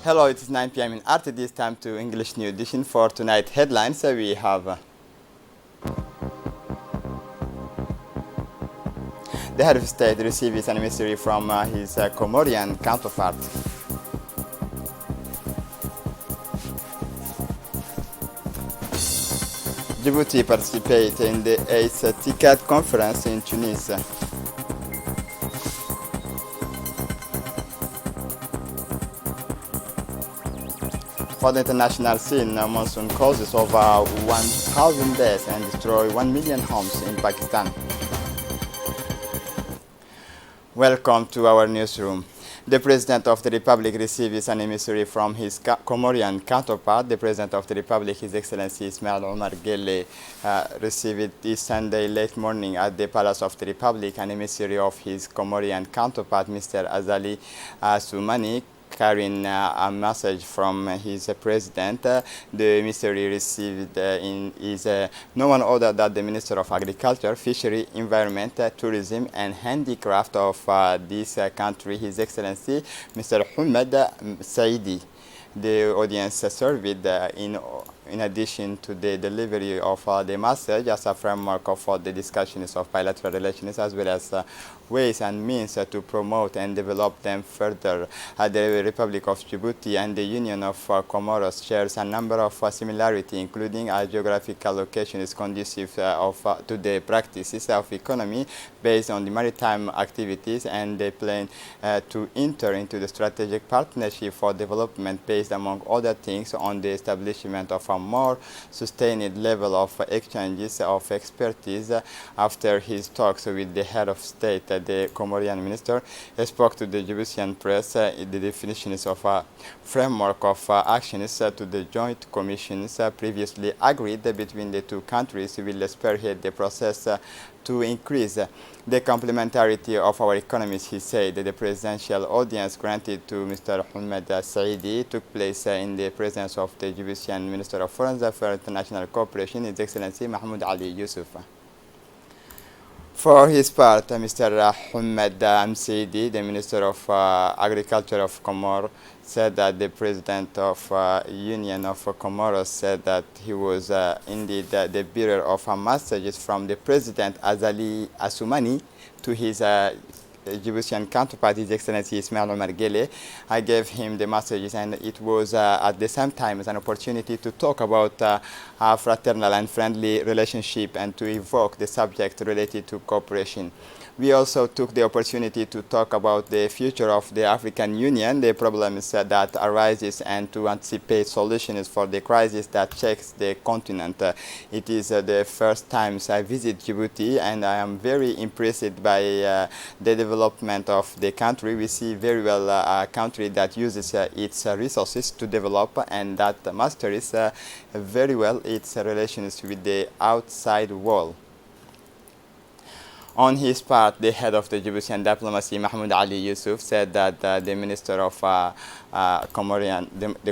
Hello, it is 9 p.m. in Artha. This time to English New Edition for tonight headlines. We have the head of state receives an emissary from his Comorian counterpart. Djibouti participates in the 8th TCAT conference in Tunis. For the international scene, monsoon causes over 1,000 deaths and destroy 1 million homes in Pakistan. Welcome to our newsroom. The President of the Republic receives an emissary from his Comorian counterpart. The President of the Republic, His Excellency Ismail Omar Guelleh, received this Sunday late morning at the Palace of the Republic an emissary of his Comorian counterpart, Mr. Azali Assoumani, carrying a message from his president. The emissary received is no one other than the Minister of Agriculture, Fishery, Environment, Tourism and Handicraft of this country, His Excellency Mr. Ahmed Saidi. The audience served in addition to the delivery of the message as a framework of the discussions of bilateral relations, as well as ways and means to promote and develop them further. The Republic of Djibouti and the Union of Comoros shares a number of similarities, including a geographical location is conducive to the practices of economy based on the maritime activities, and they plan to enter into the strategic partnership for development based, among other things, on the establishment of a more sustained level of exchanges of expertise. After his talks with the head of state, the Comorian minister spoke to the Djiboutian press the definitions of a framework of actions to the joint commissions previously agreed between the two countries will spearhead the process to increase the complementarity of our economies. He said that the presidential audience granted to Mr. Ahmed Saidi took place in the presence of the Djiboutian Minister of Foreign Affairs and International Cooperation, His Excellency Mahmoud Ali Yusuf. For his part, Mr. Ahmed Saidi, the Minister of Agriculture of Comoros, said that the President of Union of Comoros said that he was indeed the bearer of messages from the President Azali Assoumani to his Djiboutian counterpart, His Excellency Ismail Omar Guelleh. I gave him the messages, and it was at the same time an opportunity to talk about a fraternal and friendly relationship and to evoke the subject related to cooperation. We also took the opportunity to talk about the future of the African Union, the problems that arises, and to anticipate solutions for the crisis that shakes the continent. It is the first time I visit Djibouti, and I am very impressed by the development of the country. We see very well a country that uses its resources to develop and that masters very well its relations with the outside world. On his part, the head of the Djiboutian diplomacy, Mahmoud Ali Yusuf, said that the Minister of the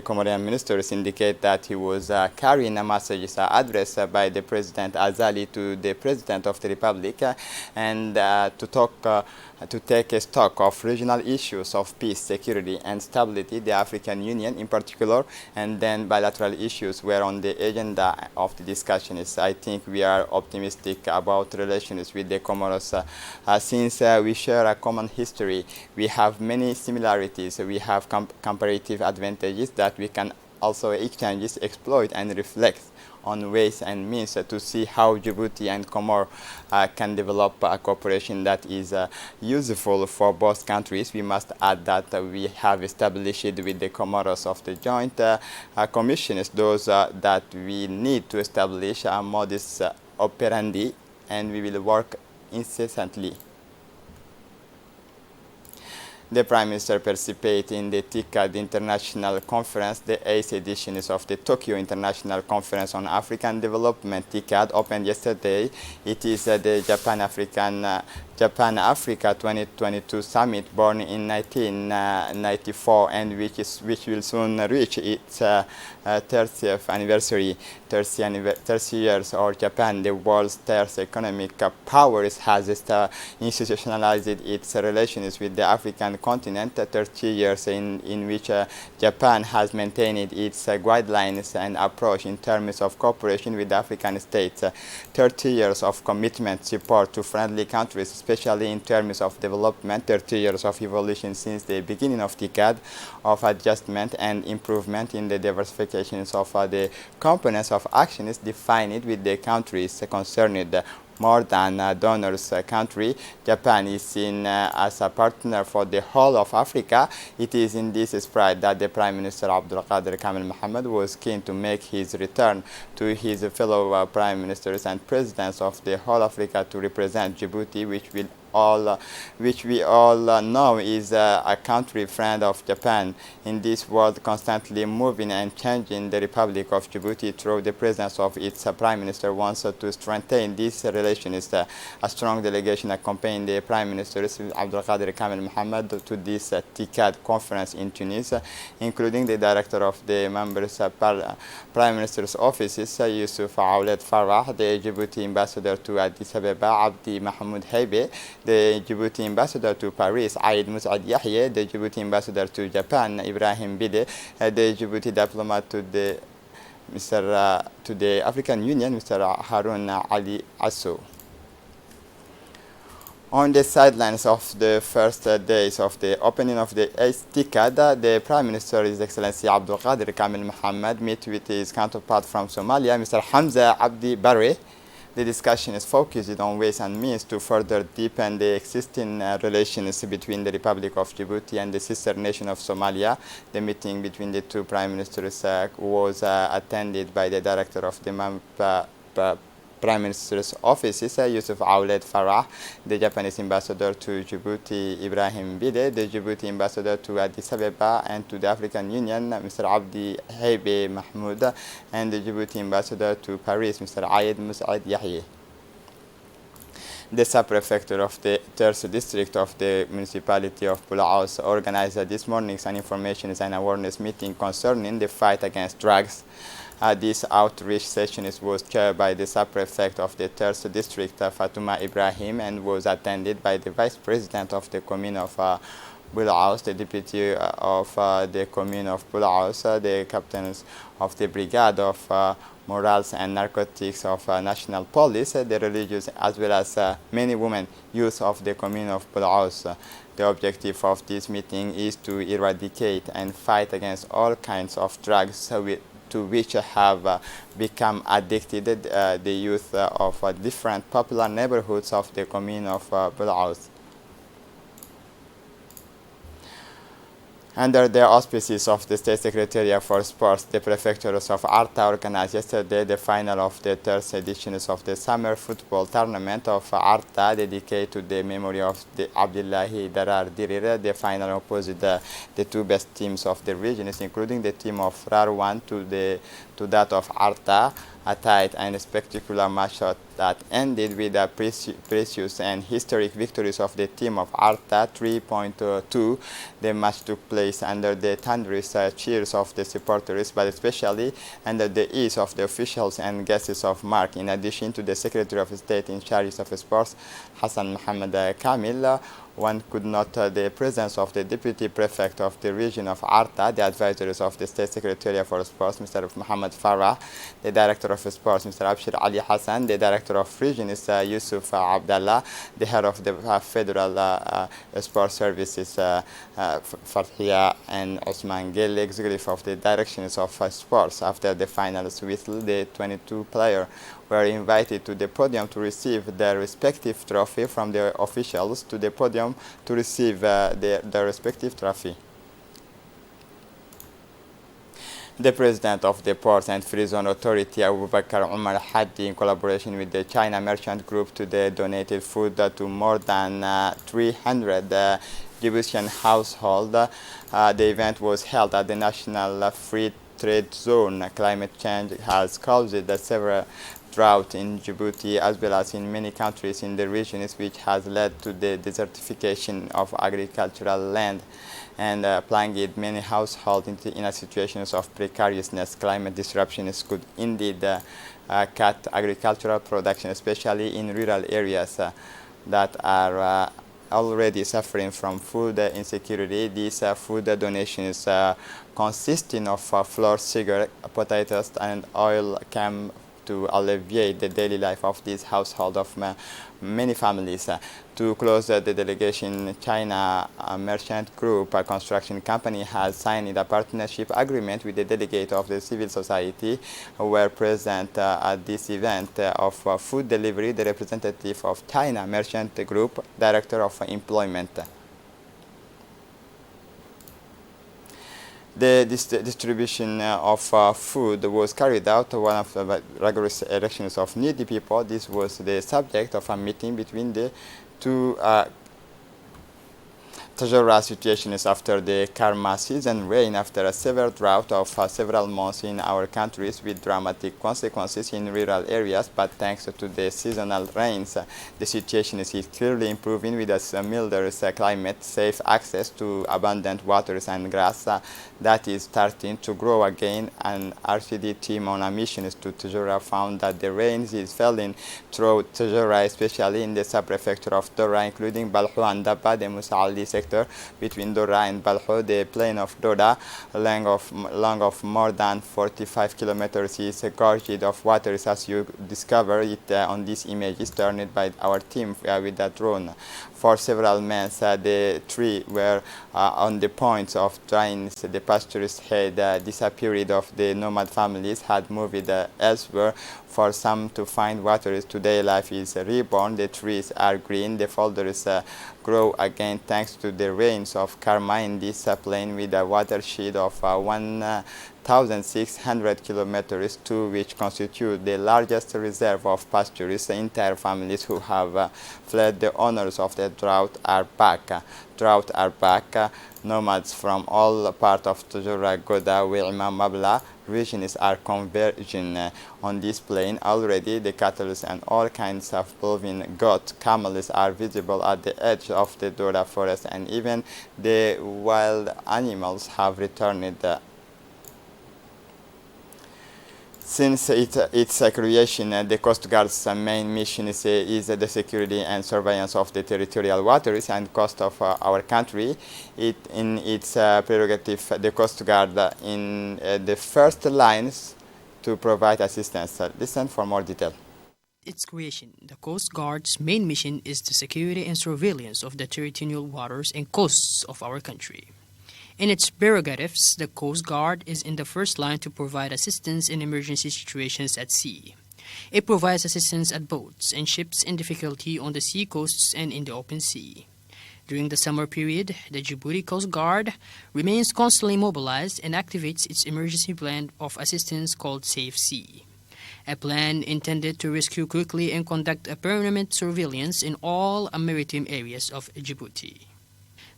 Comorian ministers indicate that he was carrying a message addressed by the President Azali to the President of the Republic and to take a stock of regional issues of peace, security and stability, the African Union in particular, and then bilateral issues were on the agenda of the discussions. I think we are optimistic about relations with the Comoros since we share a common history. We have many similarities. We have comparative advantages that we can also exchange, exploit and reflect on ways and means to see how Djibouti and Comoros can develop a cooperation that is useful for both countries. We must add that we have established with the Comoros of the joint commissions those that we need to establish a modus operandi, and we will work incessantly. The Prime Minister participated in the TCAT International Conference, the 8th edition of the Tokyo International Conference on African Development. TCAT opened yesterday. It is the Japan-Africa 2022 summit, born in 1994 and which will soon reach its 30th anniversary. 30 years or Japan, the world's third economic power, has institutionalized its relations with the African continent, 30 years in which Japan has maintained its guidelines and approach in terms of cooperation with African states, 30 years of commitment support to friendly countries, especially in terms of development, 30 years of evolution since the beginning of TCAT, of adjustment and improvement in the diversifications of the components of actions defined with the countries concerned. More than a donors country, Japan is seen as a partner for the whole of Africa. It is in this spirit that the Prime Minister Abdul Qadir Kamil Mohammed was keen to make his return to his fellow Prime Ministers and Presidents of the whole Africa to represent Djibouti, which we all know is a country friend of Japan. In this world constantly moving and changing, the Republic of Djibouti, through the presence of its Prime Minister, wants to strengthen this relation. Is a strong delegation accompanying the Prime Minister Abdul Qadir Kamil Mohammed to this TCAT conference in Tunis, including the Director of the Members Prime Minister's offices, Yusuf Aoulet Farah, the Djibouti Ambassador to Addis Ababa, Abdi Mahmoud Heibe, the Djibouti Ambassador to Paris, Aid Mus'ad Yahya, the Djibouti Ambassador to Japan, Ibrahim Bide, the Djibouti diplomat to the African Union, Mr. Harun Ali Assou. On the sidelines of the first days of the opening of the TCAT, the Prime Minister, His Excellency Abdul Qadir Kamil Mohammed, met with his counterpart from Somalia, Mr. Hamza Abdi Barre. The discussion is focused on ways and means to further deepen the existing relations between the Republic of Djibouti and the sister nation of Somalia. The meeting between the two Prime Ministers was attended by the Director of the Prime Minister's offices, Yusuf Aoulet Farah, the Japanese Ambassador to Djibouti, Ibrahim Bide, the Djibouti Ambassador to Addis Ababa and to the African Union, Mr. Abdi Heibe Mahmoud, and the Djibouti Ambassador to Paris, Mr. Aid Mus'ad Yahya. The sub-prefecture of the Terce district of the municipality of Bulaos organized this morning's an information and awareness meeting concerning the fight against drugs. This outreach session was chaired by the sub-prefect of the Terce district, Fatuma Ibrahim, and was attended by the vice president of the commune of Bulaos, the deputy of the commune of Bulaos, the captains of the brigade of morals and narcotics of national police, the religious, as well as many women, youth of the commune of Bulaos. The objective of this meeting is to eradicate and fight against all kinds of drugs to which have become addicted the youth of different popular neighborhoods of the commune of Bulaos. Under the auspices of the State Secretariat for Sports, the prefectures of Artha organized yesterday the final of the third editions of the Summer Football Tournament of Artha, dedicated to the memory of the Abdullahi Darar Dirir. The final opposed the two best teams of the regions, including the team of Rarwan to that of Artha, a tight and spectacular match that ended with the precious and historic victories of the team of Artha 3-2. The match took place under the thunderous cheers of the supporters, but especially under the ease of the officials and guests of mark. In addition to the Secretary of State in charge of Sports, Hassan Mohammed Kamil, one could note the presence of the Deputy Prefect of the region of Artha, the advisors of the State Secretariat for Sports, Mr. Muhammad Farah, the Director of Sports, Mr. Abshir Ali Hassan, the Director of Region is Yusuf Abdallah, the Head of the Federal Sports Services, Farhia and Osman Gil, Executive of the Directions of Sports. After the finals whistle, the 22 players were invited to the podium to receive their respective trophy from the officials to the podium to receive their respective trophy. The President of the Port and Free Zone Authority, Abu Bakr Umar Hadi, in collaboration with the China Merchant Group, today donated food to more than 300 Djiboutian households. The event was held at the National Free Trade Zone. Climate change has caused several drought in Djibouti as well as in many countries in the region, which has led to the desertification of agricultural land and plunged many households in a situation of precariousness. Climate disruptions could indeed cut agricultural production, especially in rural areas that are already suffering from food insecurity. These food donations consisting of flour, sugar, potatoes, and oil came to alleviate the daily life of this household of many families. To close the delegation, China Merchant Group, a construction company, has signed a partnership agreement with the delegate of the civil society who were present at this event of food delivery, the representative of China Merchant Group, Director of Employment. The distribution of food was carried out one of the rigorous elections of needy people. This was the subject of a meeting between the two Tajora situations after the Karma season rain after a severe drought of several months in our countries with dramatic consequences in rural areas, but thanks to the seasonal rains, the situation is clearly improving with a milder climate, safe access to abundant waters and grass that is starting to grow again. An RCD team on a mission to Tajora found that the rains is falling through Tajora, especially in the sub-prefecture of Dora, including Balho and Dabba, the Musa'ali sector. Between Dora and Balho, the plain of Dora, long of more than 45 kilometers, is gorged of waters, as you discover it on these images turned by our team with a drone. For several months, the trees were on the point of drying. The pastures had disappeared. Of the nomad families had moved elsewhere for some to find water. Today, life is reborn. The trees are green. The folders grow again thanks to the rains of Karma in this plain with a watershed of 1,600 kilometers, two which constitute the largest reserve of pastures. Entire families who have fled the honors of the drought are back. Nomads from all parts of Tajura, Goda, Wilma, Mabla regions are converging on this plain. Already the cattle and all kinds of bovine, goat, camels are visible at the edge of the Dora forest, and even the wild animals have returned. Since its creation, the Coast Guard's main mission is the security and surveillance of the territorial waters and coast of our country. In its prerogative, the Coast Guard in the first lines to provide assistance. Listen for more detail. Its creation, the Coast Guard's main mission is the security and surveillance of the territorial waters and coasts of our country. In its prerogatives, the Coast Guard is in the first line to provide assistance in emergency situations at sea. It provides assistance at boats and ships in difficulty on the sea coasts and in the open sea. During the summer period, the Djibouti Coast Guard remains constantly mobilized and activates its emergency plan of assistance called Safe Sea, a plan intended to rescue quickly and conduct a permanent surveillance in all maritime areas of Djibouti.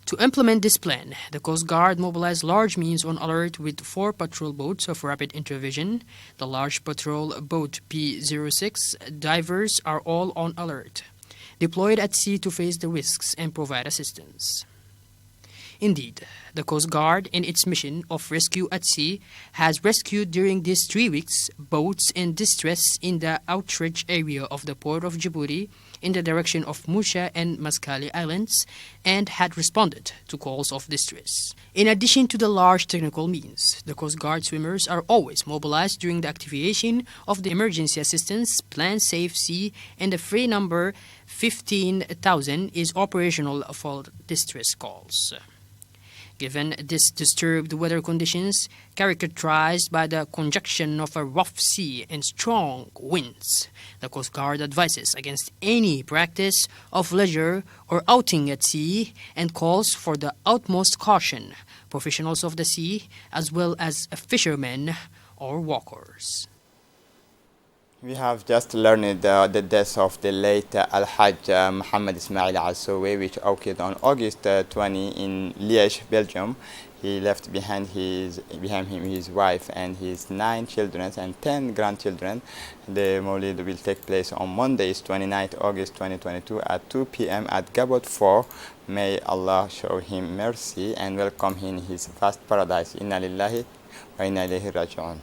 To implement this plan, the Coast Guard mobilized large means on alert with 4 patrol boats of rapid intervention. The large patrol boat P-06 divers are all on alert, deployed at sea to face the risks and provide assistance. Indeed, the Coast Guard, in its mission of rescue at sea, has rescued during these 3 weeks boats in distress in the outreach area of the port of Djibouti in the direction of Musha and Mascali Islands and had responded to calls of distress. In addition to the large technical means, the Coast Guard swimmers are always mobilized during the activation of the emergency assistance plan Safe Sea, and the free number 15,000 is operational for distress calls. Given these disturbed weather conditions, characterized by the conjunction of a rough sea and strong winds, the Coast Guard advises against any practice of leisure or outing at sea and calls for the utmost caution, professionals of the sea as well as fishermen or walkers. We have just learned the death of the late Al-Hajj Muhammad Ismail Al-Sowe, which occurred on August 20 in Liège, Belgium. He left behind him his wife and his 9 children and 10 grandchildren. The Mawlid will take place on Monday, 29th August 2022 at 2 p.m. at Gabot 4. May Allah show him mercy and welcome him in his vast paradise. Inna lillahi wa inna ilayhi raji'un.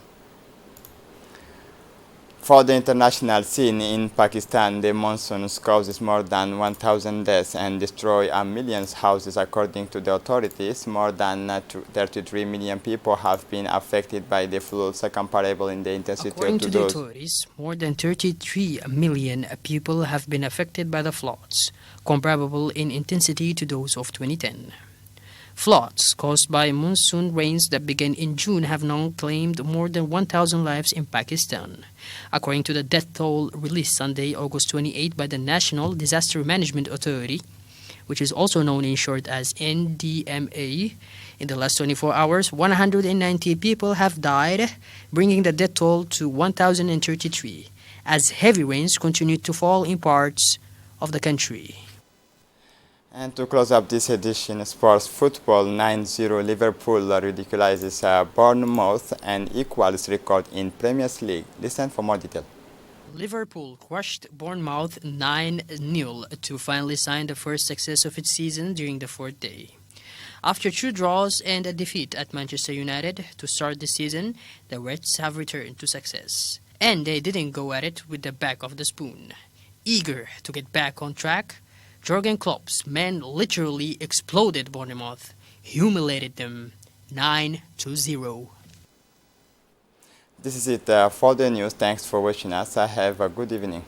For the international scene in Pakistan, the monsoons causes more than 1,000 deaths and destroy a million houses according to the authorities. More than 33 million people have been affected by the floods comparable in the intensity According to to the those. authorities, more than 33 million people have been affected by the floods, comparable in intensity to those of 2010. Floods caused by monsoon rains that began in June have now claimed more than 1,000 lives in Pakistan. According to the death toll released Sunday, August 28 by the National Disaster Management Authority, which is also known in short as NDMA, in the last 24 hours, 190 people have died, bringing the death toll to 1,033, as heavy rains continue to fall in parts of the country. And to close up this edition, sports football 9-0 Liverpool ridiculizes Bournemouth and equals record in Premier League. Listen for more detail. Liverpool crushed Bournemouth 9-0 to finally sign the first success of its season during the fourth day. After two draws and a defeat at Manchester United to start the season, the Reds have returned to success. And they didn't go at it with the back of the spoon. Eager to get back on track, Jurgen Klopp's men literally exploded Bournemouth, humiliated them 9-0. This is it for the news. Thanks for watching us. Have a good evening.